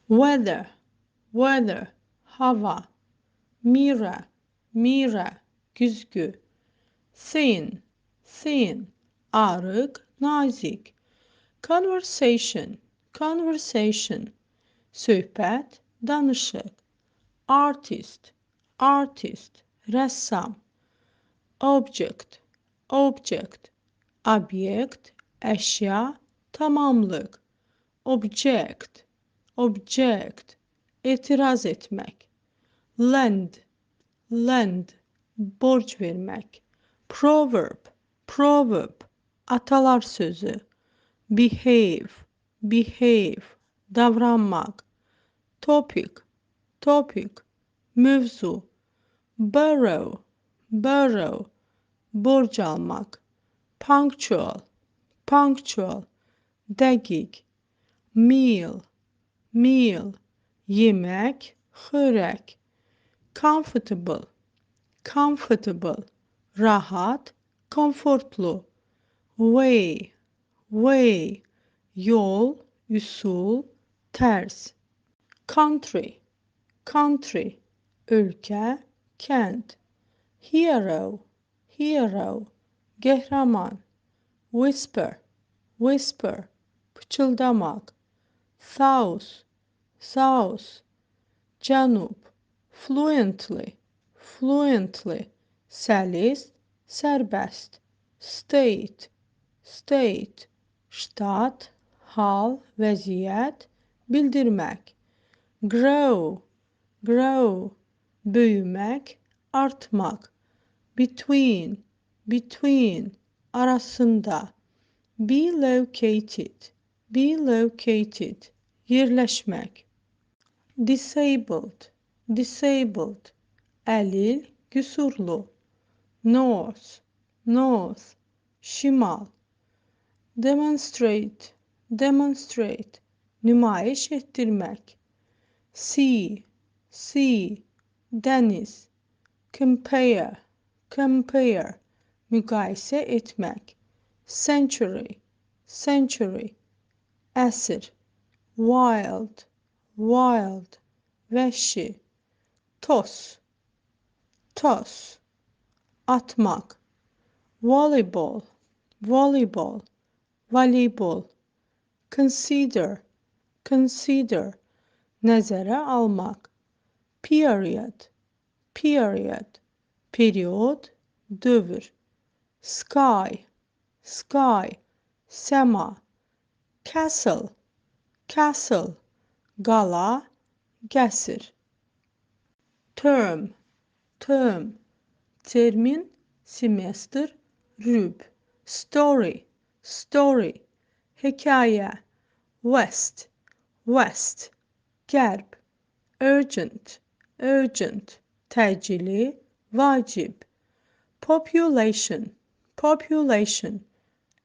weather, weather, hava, mirror, güzgü, thin, arık, nazik, conversation, söhbət, danışıq, artist, rəssam, object, obyekt, əşya, tamamlıq, object, etiraz etmək, lend, borc vermək, proverb, atalar sözü, behave, davranmaq, topic, mövzu, borrow, borc almaq, punctual, dəqiq, meal, yemək, xörək, comfortable, rahat, komfortlu, way, yol, üsul, tərs, country, ülkə, kənd, hero, qəhrəman, whisper, pıçıldamaq, south, cənub, fluently, səlis, sərbəst, state, ştat, hal, vəziyyət, bildirmək, grow, böyümək, artmaq, between, arasında, be located, yerləşmək, disabled, əlil, qüsurlu, north, şimal, demonstrate, nümayiş etdirmək, sea, dəniz, compare, müqayisə etmək, century, əsr, wild, vəhşi, toss, atmaq, voleybol, consider, nəzərə almaq, period, periyod, dövr, sky, səma, castle, qala, qəsr, term, termin, semestr, rüb, story, hekayə, west, qərb, urgent, təcili, vacib, population,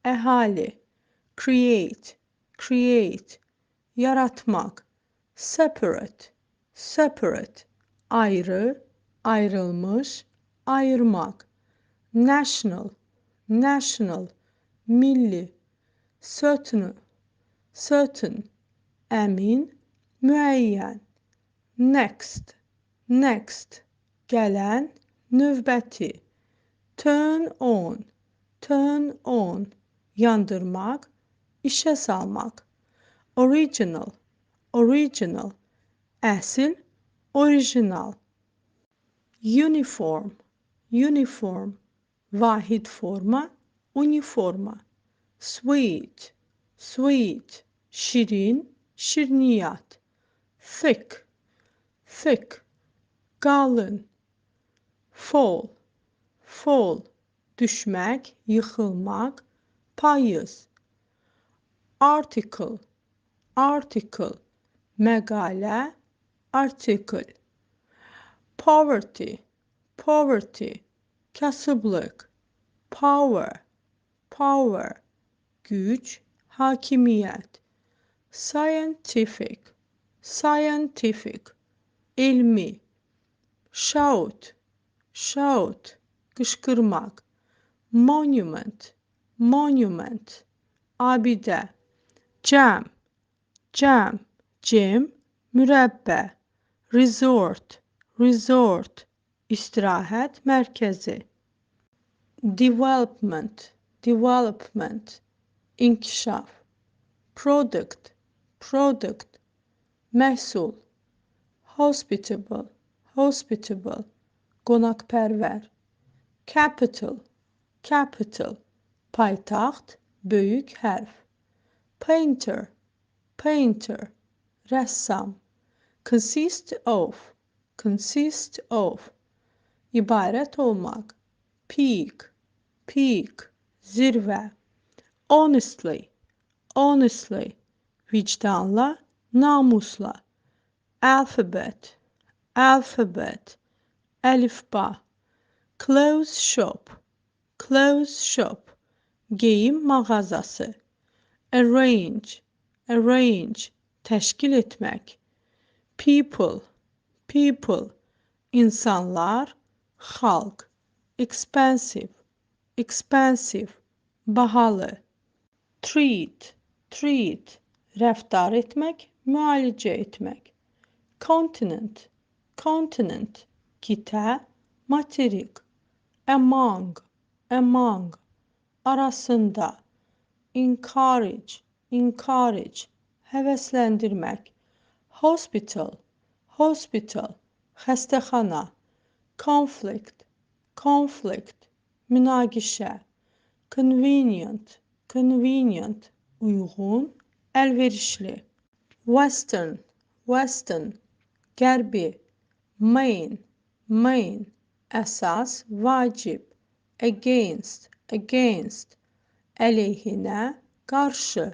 əhali, create, yaratmaq, separate, ayrı, ayrılmış, ayırmaq, national, milli, certain, əmin, müəyyən, next, gələn, növbəti, turn on, yandırmaq, işə salmaq, original, əsl, orijinal, uniform, vahid forma, uniforma, sweet, şirin, şirniyyat, thick, qalın, fall, düşmək, yıxılmaq, payız, article, məqalə, article, poverty, kasıblıq, power, güc, hakimiyyət, scientific, elmi, shout, qışqırmaq, monument, abidə, cem, Mürəbbə, resort, resort, istirahət mərkəzi. Development, development, inkişaf. Product, product, məhsul. Hospitable, hospitable, qonaqpərvər. Capital, capital, paytaxt, böyük hərf. Painter, painter, rəssam. Consist of, ibarət olmaq. Peak, peak, zirvə. Honestly, honestly, vicdanla, namusla. Alphabet, alphabet, əlifba. Clothes shop, clothes shop, geyim mağazası. Arrange, arrange, təşkil etmək. People, people, insanlar, xalq. Expensive, expensive, bahalı. Treat, treat, rəftar etmək, müalicə etmək. Continent, continent, qitə, materik. Among, among, arasında. Encourage, encourage, həvəsləndirmək. Hospital, hospital, xəstəxana. Conflict, conflict, münaqişə. Convenient, convenient, uyğun, əlverişli. Western, western, qərbi. Main, main, əsas, vacib. Against, against, əleyhinə, qarşı.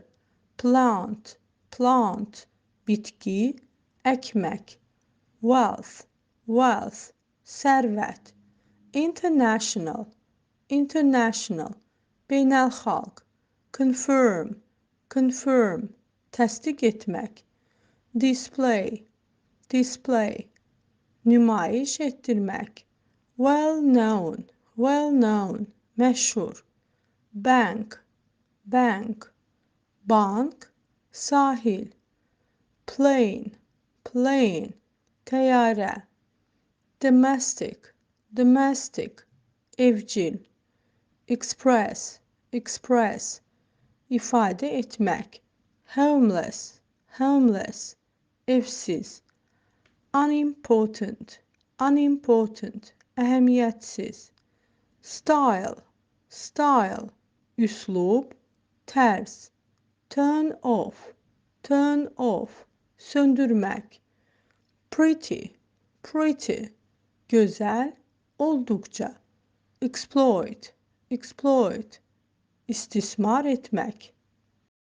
Plant, plant, bitki, əkmək. Wealth, wealth, sərvət. International, international, beynəlxalq. Confirm, confirm, təsdiq etmək. Display, display, nümayiş etdirmək. Well known, well known, məşhur. Bank, bank, bank, sahil. Plane, plane, təyyarə. Domestic, domestic, evcil. Express, express, ifadə etmək. Homeless, homeless, evsiz. Unimportant, unimportant, əhəmiyyətsiz. Style, style, üslub, tərz. Turn off, turn off, söndürmək. Pretty, pretty, gözəl, olduqca. Exploit, exploit, istismar etmək.